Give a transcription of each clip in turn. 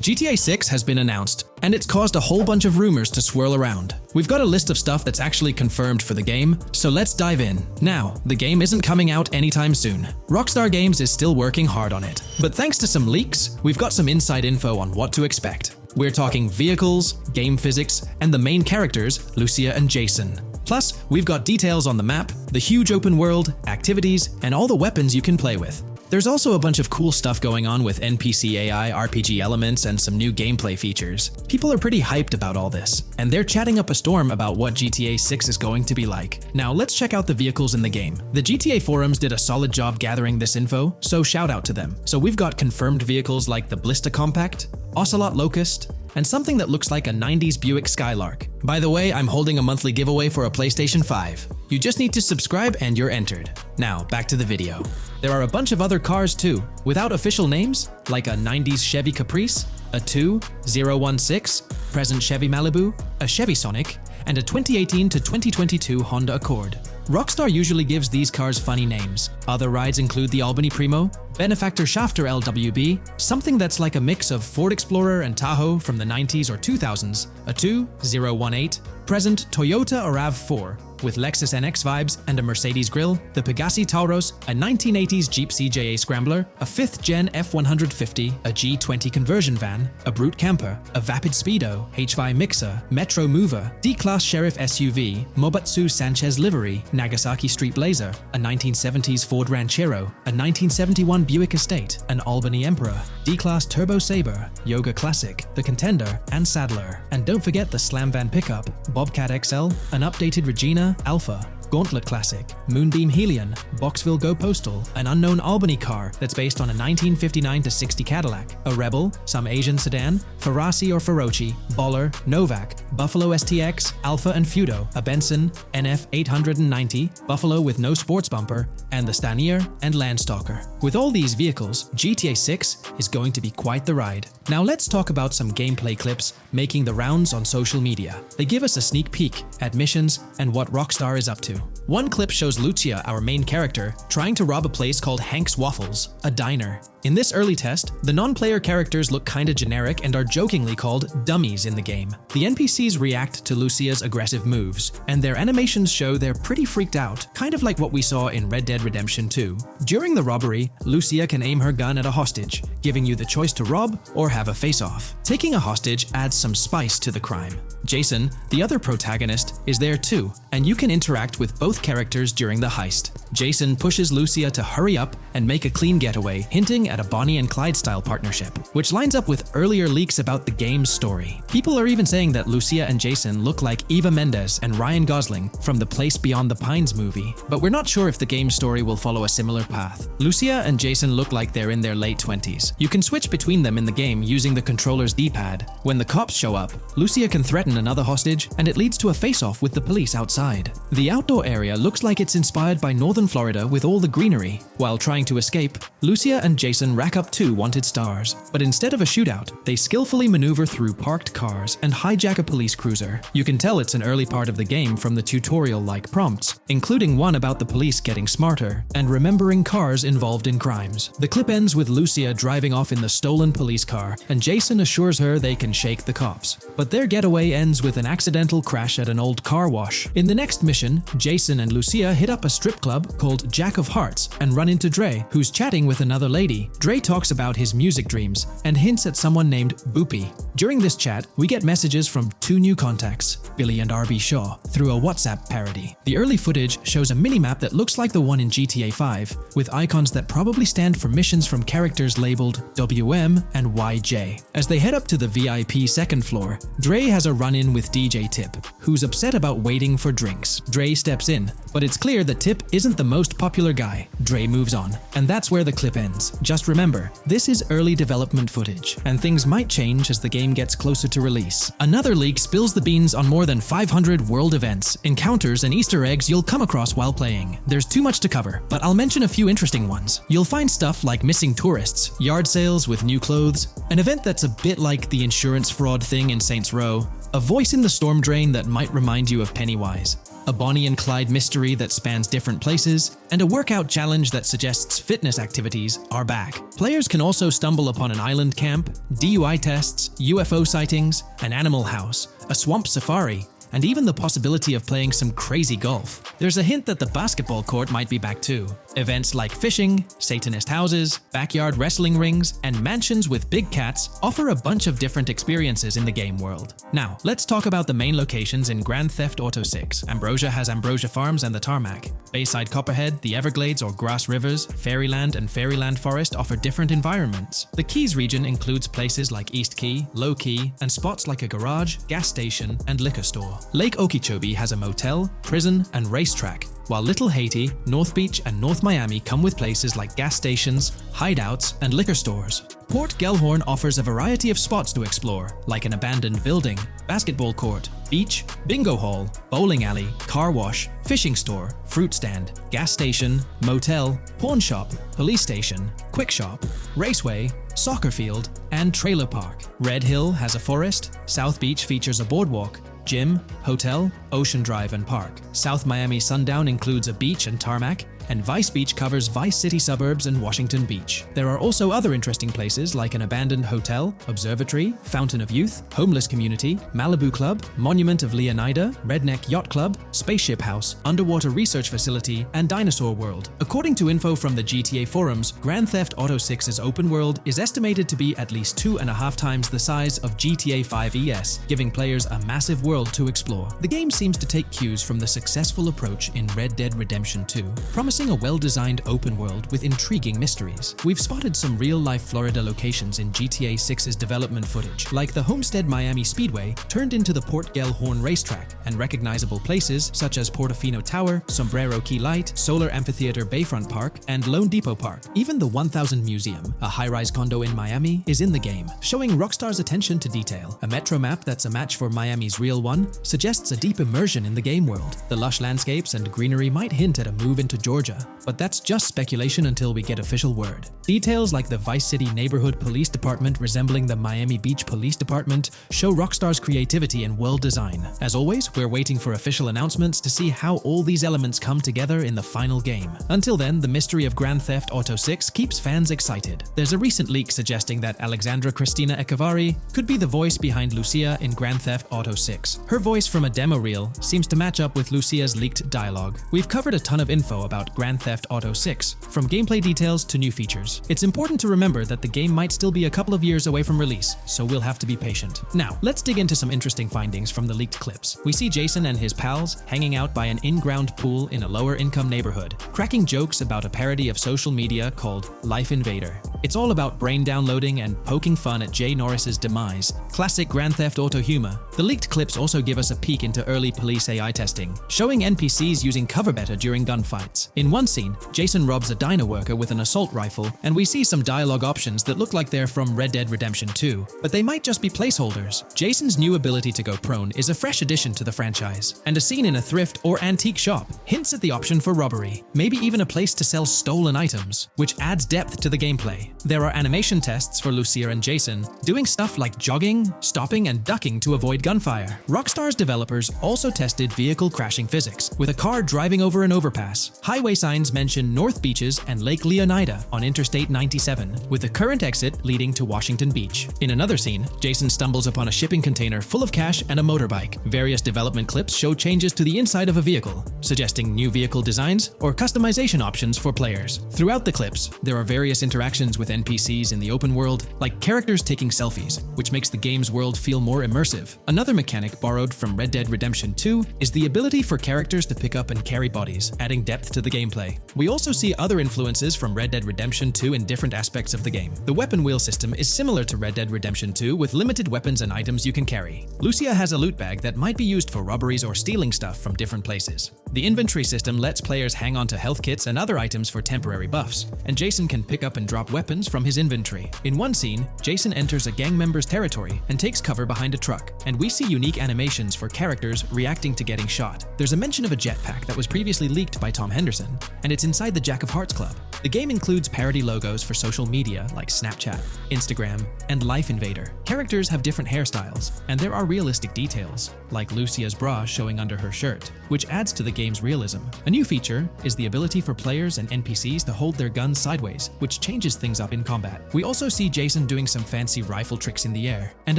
GTA 6 has been announced, and it's caused a whole bunch of rumors to swirl around. We've got a list of stuff that's actually confirmed for the game, so let's dive in. Now, the game isn't coming out anytime soon. Rockstar Games is still working hard on it. But thanks to some leaks, we've got some inside info on what to expect. We're talking vehicles, game physics, and the main characters, Lucia and Jason. Plus, we've got details on the map, the huge open world, activities, and all the weapons you can play with. There's also a bunch of cool stuff going on with NPC AI, RPG elements, and some new gameplay features. People are pretty hyped about all this, and they're chatting up a storm about what GTA 6 is going to be like. Now let's check out the vehicles in the game. The GTA forums did a solid job gathering this info, so shout out to them. So we've got confirmed vehicles like the Blista Compact, Ocelot Locust, and something that looks like a 90s Buick Skylark. By the way, I'm holding a monthly giveaway for a PlayStation 5. You just need to subscribe and you're entered. Now, back to the video. There are a bunch of other cars too, without official names, like a 90s Chevy Caprice, a 2016 present Chevy Malibu, a Chevy Sonic, and a 2018 to 2022 Honda Accord. Rockstar usually gives these cars funny names. Other rides include the Albany Primo, Benefactor Shafter LWB, something that's like a mix of Ford Explorer and Tahoe from the 90s or 2000s, a 2018 present Toyota RAV4, with Lexus NX vibes and a Mercedes grille, the Pegassi Tauros, a 1980s Jeep CJA Scrambler, a 5th gen F150, a G20 conversion van, a Brute Camper, a Vapid Speedo, HY Mixer, Metro Mover, D-Class Sheriff SUV, Mobatsu Sanchez Livery, Nagasaki Street Blazer, a 1970s Ford Ranchero, a 1971 Buick Estate, an Albany Emperor, D-Class Turbo Sabre, Yoga Classic, the Contender, and Sadler. And don't forget the Slam Van Pickup, Bobcat XL, an updated Regina Alpha, Gauntlet Classic, Moonbeam Helion, Boxville Go Postal, an unknown Albany car that's based on a 1959-60 Cadillac, a Rebel, some Asian sedan, Ferrari or Feroci, Baller, Novak, Buffalo STX, Alpha and Feudo, a Benson, NF 890, Buffalo with no sports bumper, and the Stanier and Landstalker. With all these vehicles, GTA 6 is going to be quite the ride. Now let's talk about some gameplay clips making the rounds on social media. They give us a sneak peek at missions and what Rockstar is up to. One clip shows Lucia, our main character, trying to rob a place called Hank's Waffles, a diner. In this early test, the non-player characters look kinda generic and are jokingly called dummies in the game. The NPCs react to Lucia's aggressive moves, and their animations show they're pretty freaked out, kind of like what we saw in Red Dead Redemption 2. During the robbery, Lucia can aim her gun at a hostage, giving you the choice to rob or have a face-off. Taking a hostage adds some spice to the crime. Jason, the other protagonist, is there too, and you can interact with both characters during the heist. Jason pushes Lucia to hurry up and make a clean getaway, hinting at a Bonnie and Clyde style partnership, which lines up with earlier leaks about the game's story. People are even saying that Lucia and Jason look like Eva Mendes and Ryan Gosling from the Place Beyond the Pines movie, but we're not sure if the game's story will follow a similar path. Lucia and Jason look like they're in their late 20s. You can switch between them in the game using the controller's D-pad. When the cops show up, Lucia can threaten another hostage, and it leads to a face-off with the police outside. The outdoor area looks like it's inspired by northern Florida with all the greenery. While trying to escape, Lucia and Jason rack up 2 wanted stars, but instead of a shootout, they skillfully maneuver through parked cars and hijack a police cruiser. You can tell it's an early part of the game from the tutorial-like prompts, including one about the police getting smarter and remembering cars involved in crimes. The clip ends with Lucia driving off in the stolen police car, and Jason assures her they can shake the cops. But their getaway ends with an accidental crash at an old car wash. In the next mission, Jason and Lucia hit up a strip club called Jack of Hearts and run into Dre, who's chatting with another lady. Dre talks about his music dreams and hints at someone named Boopy. During this chat, we get messages from 2 new contacts, Billy and RB Shaw, through a WhatsApp parody. The early footage shows a minimap that looks like the one in GTA 5, with icons that probably stand for missions from characters labeled WM and YJ. As they head up to the VIP second floor, Dre has a run-in with DJ Tip, who's upset about waiting for drinks. Dre steps in, but it's clear that Tip isn't the most popular guy. Dre moves on, and that's where the clip ends. Just remember, this is early development footage, and things might change as the game gets closer to release. Another leak spills the beans on more than 500 world events, encounters, and Easter eggs you'll come across while playing. There's too much to cover, but I'll mention a few interesting ones. You'll find stuff like missing tourists, yard sales with new clothes, an event that's a bit like the insurance fraud thing in Saints Row, a voice in the storm drain that might remind you of Pennywise, a Bonnie and Clyde mystery that spans different places, and a workout challenge that suggests fitness activities are back. Players can also stumble upon an island camp, DUI tests, UFO sightings, an animal house, a swamp safari, and even the possibility of playing some crazy golf. There's a hint that the basketball court might be back too. Events like fishing, Satanist houses, backyard wrestling rings, and mansions with big cats offer a bunch of different experiences in the game world. Now, let's talk about the main locations in Grand Theft Auto 6. Ambrosia has Ambrosia Farms and the Tarmac. Bayside Copperhead, the Everglades or Grass Rivers, Fairyland and Fairyland Forest offer different environments. The Keys region includes places like East Key, Low Key, and spots like a garage, gas station, and liquor store. Lake Okeechobee has a motel, prison, and racetrack, while Little Haiti, North Beach, and North Miami come with places like gas stations, hideouts, and liquor stores. Port Gellhorn offers a variety of spots to explore, like an abandoned building, basketball court, beach, bingo hall, bowling alley, car wash, fishing store, fruit stand, gas station, motel, pawn shop, police station, quick shop, raceway, soccer field, and trailer park. Red Hill has a forest, South Beach features a boardwalk, gym, hotel, Ocean Drive and Park. South Miami Sundown includes a beach and tarmac, and Vice Beach covers Vice City suburbs and Washington Beach. There are also other interesting places like an abandoned hotel, observatory, Fountain of Youth, homeless community, Malibu Club, Monument of Leonida, Redneck Yacht Club, Spaceship House, underwater research facility, and Dinosaur World. According to info from the GTA forums, Grand Theft Auto 6's open world is estimated to be at least 2.5 times the size of GTA 5 ES, giving players a massive world to explore. The game seems to take cues from the successful approach in Red Dead Redemption 2, promising a well-designed open world with intriguing mysteries. We've spotted some real-life Florida locations in GTA 6's development footage, like the Homestead Miami Speedway turned into the Port Gellhorn racetrack, and recognizable places such as Portofino Tower, Sombrero Key Light, Solar Amphitheater Bayfront Park, and Lone Depot Park. Even the 1000 Museum, a high-rise condo in Miami, is in the game, showing Rockstar's attention to detail. A metro map that's a match for Miami's real one suggests a deep immersion in the game world. The lush landscapes and greenery might hint at a move into Georgia, but that's just speculation until we get official word. Details like the Vice City Neighborhood Police Department resembling the Miami Beach Police Department show Rockstar's creativity and world design. As always, we're waiting for official announcements to see how all these elements come together in the final game. Until then, the mystery of Grand Theft Auto 6 keeps fans excited. There's a recent leak suggesting that Alexandra Christina Echevarri could be the voice behind Lucia in Grand Theft Auto 6. Her voice from a demo reel seems to match up with Lucia's leaked dialogue. We've covered a ton of info about Grand Theft Auto 6, from gameplay details to new features. It's important to remember that the game might still be a couple of years away from release, so we'll have to be patient. Now, let's dig into some interesting findings from the leaked clips. We see Jason and his pals hanging out by an in-ground pool in a lower-income neighborhood, cracking jokes about a parody of social media called Life Invader. It's all about brain downloading and poking fun at Jay Norris's demise. Classic Grand Theft Auto humor. The leaked clips also give us a peek into early police AI testing, showing NPCs using cover better during gunfights. In one scene, Jason robs a diner worker with an assault rifle, and we see some dialogue options that look like they're from Red Dead Redemption 2, but they might just be placeholders. Jason's new ability to go prone is a fresh addition to the franchise, and a scene in a thrift or antique shop hints at the option for robbery, maybe even a place to sell stolen items, which adds depth to the gameplay. There are animation tests for Lucia and Jason, doing stuff like jogging, stopping, and ducking to avoid gunfire. Rockstar's developers also tested vehicle crashing physics, with a car driving over an overpass. Highway signs mention North Beaches and Lake Leonida on Interstate 97, with the current exit leading to Washington Beach. In another scene, Jason stumbles upon a shipping container full of cash and a motorbike. Various development clips show changes to the inside of a vehicle, suggesting new vehicle designs or customization options for players. Throughout the clips, there are various interactions with NPCs in the open world, like characters taking selfies, which makes the game's world feel more immersive. Another mechanic borrowed from Red Dead Redemption 2 is the ability for characters to pick up and carry bodies, adding depth to the gameplay. We also see other influences from Red Dead Redemption 2 in different aspects of the game. The weapon wheel system is similar to Red Dead Redemption 2 with limited weapons and items you can carry. Lucia has a loot bag that might be used for robberies or stealing stuff from different places. The inventory system lets players hang on to health kits and other items for temporary buffs, and Jason can pick up and drop weapons actions from his inventory. In one scene, Jason enters a gang member's territory and takes cover behind a truck, and we see unique animations for characters reacting to getting shot. There's a mention of a jetpack that was previously leaked by Tom Henderson, and it's inside the Jack of Hearts Club. The game includes parody logos for social media like Snapchat, Instagram, and Life Invader. Characters have different hairstyles, and there are realistic details, like Lucia's bra showing under her shirt, which adds to the game's realism. A new feature is the ability for players and NPCs to hold their guns sideways, which changes things up in combat. We also see Jason doing some fancy rifle tricks in the air, and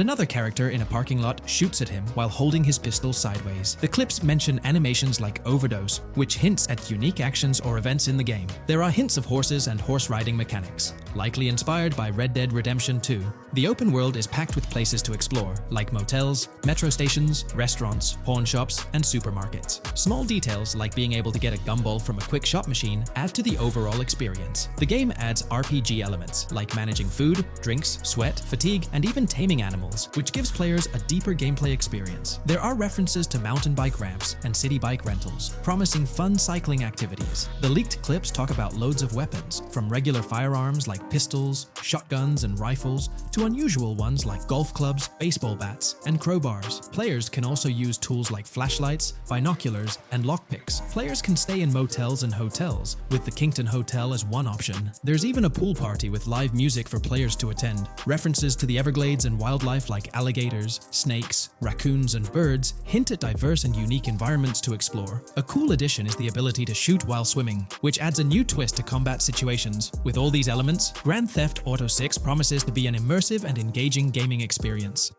another character in a parking lot shoots at him while holding his pistol sideways. The clips mention animations like overdose, which hints at unique actions or events in the game. There are hints of horses and horse riding mechanics, likely inspired by Red Dead Redemption 2. The open world is packed with places to explore, like motels, metro stations, restaurants, pawn shops, and supermarkets. Small details like being able to get a gumball from a quick shop machine add to the overall experience. The game adds RPG elements, like managing food, drinks, sweat, fatigue, and even taming animals, which gives players a deeper gameplay experience. There are references to mountain bike ramps and city bike rentals, promising fun cycling activities. The leaked clips talk about loads of weapons, from regular firearms like pistols, shotguns, and rifles, to unusual ones like golf clubs, baseball bats, and crowbars. Players can also use tools like flashlights, binoculars, and lockpicks. Players can stay in motels and hotels, with the Kington Hotel as one option. There's even a pool party with live music for players to attend. References to the Everglades and wildlife like alligators, snakes, raccoons, and birds hint at diverse and unique environments to explore. A cool addition is the ability to shoot while swimming, which adds a new twist to combat situations. With all these elements, Grand Theft Auto 6 promises to be an immersive and engaging gaming experience.